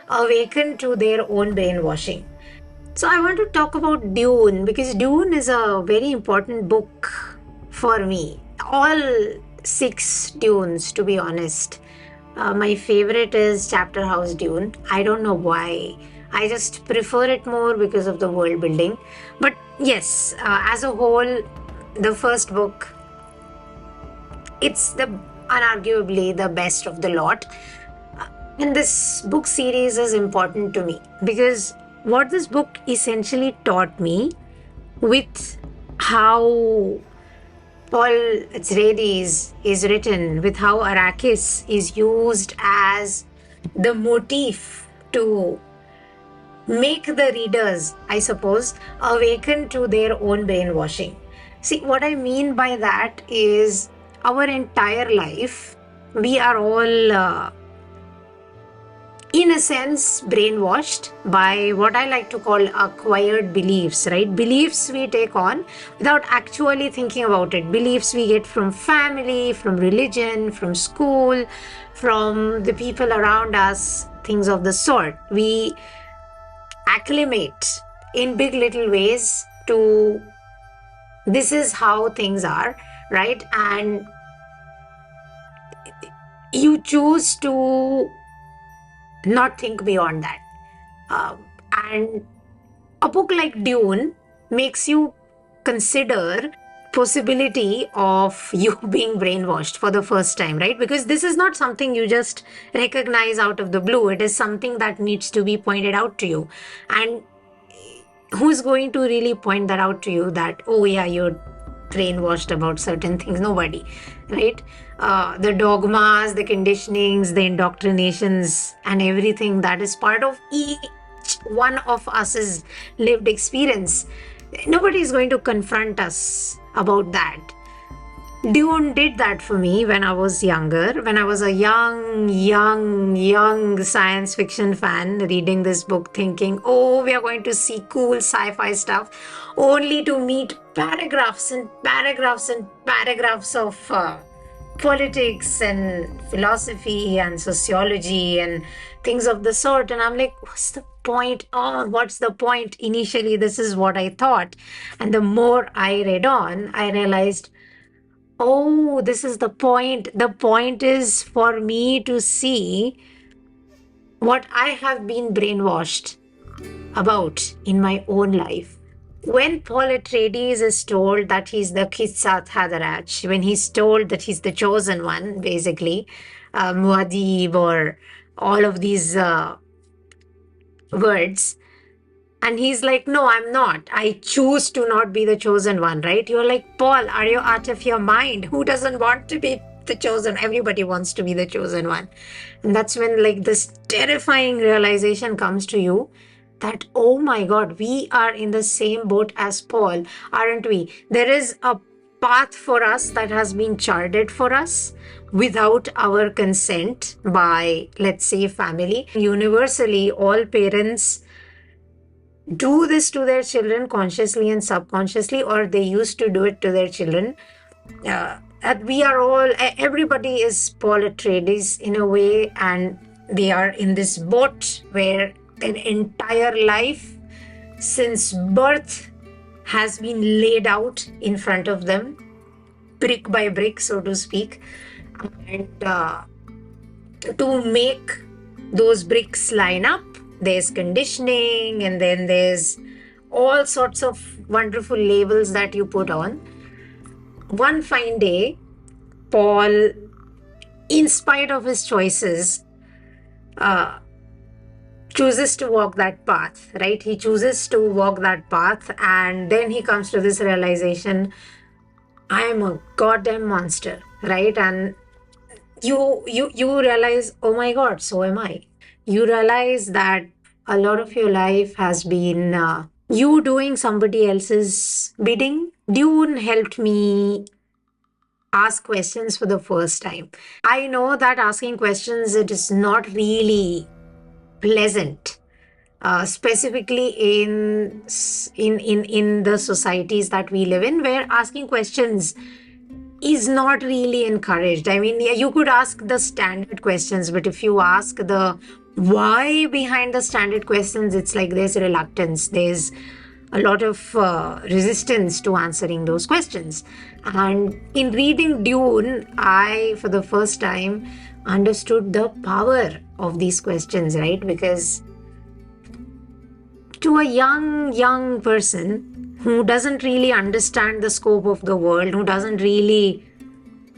awaken to their own brainwashing. So I want to talk about Dune because Dune is a very important book for me. All six Dunes, to be honest. My favorite is Chapterhouse Dune. I don't know why. I just prefer it more because of the world building. But yes, as a whole, the first book, it's the unarguably the best of the lot. And this book series is important to me because what this book essentially taught me with how Paul Atreides is written, with how Arrakis is used as the motif to make the readers, I suppose, awaken to their own brainwashing. See, what I mean by that is our entire life, we are all in a sense brainwashed by what I like to call acquired beliefs, right? Beliefs we take on without actually thinking about it. Beliefs we get from family, from religion, from school, from the people around us, things of the sort. We acclimate in big little ways to this is how things are, right? And you choose to not think beyond that. And a book like Dune makes you consider possibility of you being brainwashed for the first time, right? Because this is not something you just recognize out of the blue. It is something that needs to be pointed out to you. And who's going to really point that out to you that, oh yeah, you're brainwashed about certain things? Nobody, right? The dogmas, the conditionings, the indoctrinations, and everything that is part of each one of us's lived experience. Nobody is going to confront us about that. Dune did that for me when I was younger, when I was a young science fiction fan reading this book, thinking, oh, we are going to see cool sci fi stuff, only to meet paragraphs and paragraphs and paragraphs of politics and philosophy and sociology and things of the sort. And I'm like, what's the point? Oh, what's the point? Initially, this is what I thought. And the more I read on, I realized, oh, this is the point. The point is for me to see what I have been brainwashed about in my own life. When Paul Atreides is told that he's the Kitsat Hadarach, when he's told that he's the chosen one, basically, Muad'Dib or all of these words, and he's like, no, I'm not. I choose to not be the chosen one, right? You're like, Paul, are you out of your mind? Who doesn't want to be the chosen? Everybody wants to be the chosen one. And that's when like this terrifying realization comes to you that, oh my God, we are in the same boat as Paul, aren't we? There is a path for us that has been charted for us without our consent by, let's say, family. Universally, all parents do this to their children consciously and subconsciously, or they used to do it to their children. That we are all, everybody is Paul Atreides in a way, and they are in this boat where their entire life since birth has been laid out in front of them, brick by brick, so to speak. And to make those bricks line up, there's conditioning, and then there's all sorts of wonderful labels that you put on. One fine day, Paul, in spite of his choices, chooses to walk that path, right? He chooses to walk that path, and then he comes to this realization, I am a goddamn monster, right? And you realize, oh my God, so am I. You realize that a lot of your life has been you doing somebody else's bidding. Dune helped me ask questions for the first time. I know that asking questions, it is not really pleasant, specifically in the societies that we live in, where asking questions is not really encouraged. I mean, yeah, you could ask the standard questions, but if you ask the why behind the standard questions, it's like there's reluctance, there's a lot of resistance to answering those questions. And in reading Dune, I, for the first time, understood the power of these questions, right? Because to a young person who doesn't really understand the scope of the world, who doesn't really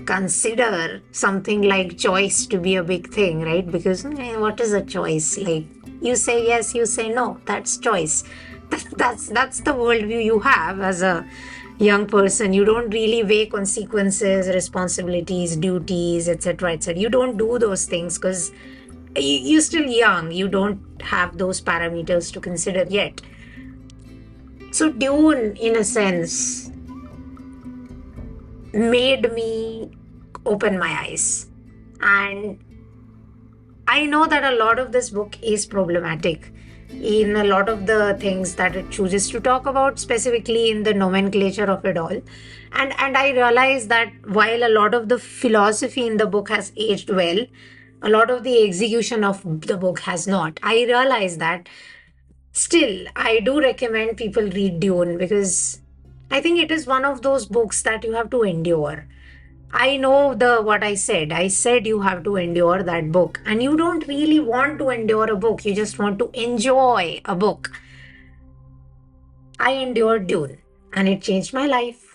consider something like choice to be a big thing, right? Because what is a choice? Like, you say yes, you say no, that's choice. That's the worldview you have as a young person. You don't really weigh consequences, responsibilities, duties, etc., etc. You don't do those things because you're still young. You don't have those parameters to consider yet. So Dune, in a sense, made me open my eyes. And I know that a lot of this book is problematic in a lot of the things that it chooses to talk about, specifically in the nomenclature of it all. And I realize that while a lot of the philosophy in the book has aged well, a lot of the execution of the book has not. I realize that. Still, I do recommend people read Dune because I think it is one of those books that you have to endure. I know the what I said. I said you have to endure that book, and you don't really want to endure a book. You just want to enjoy a book. I endured Dune, and it changed my life.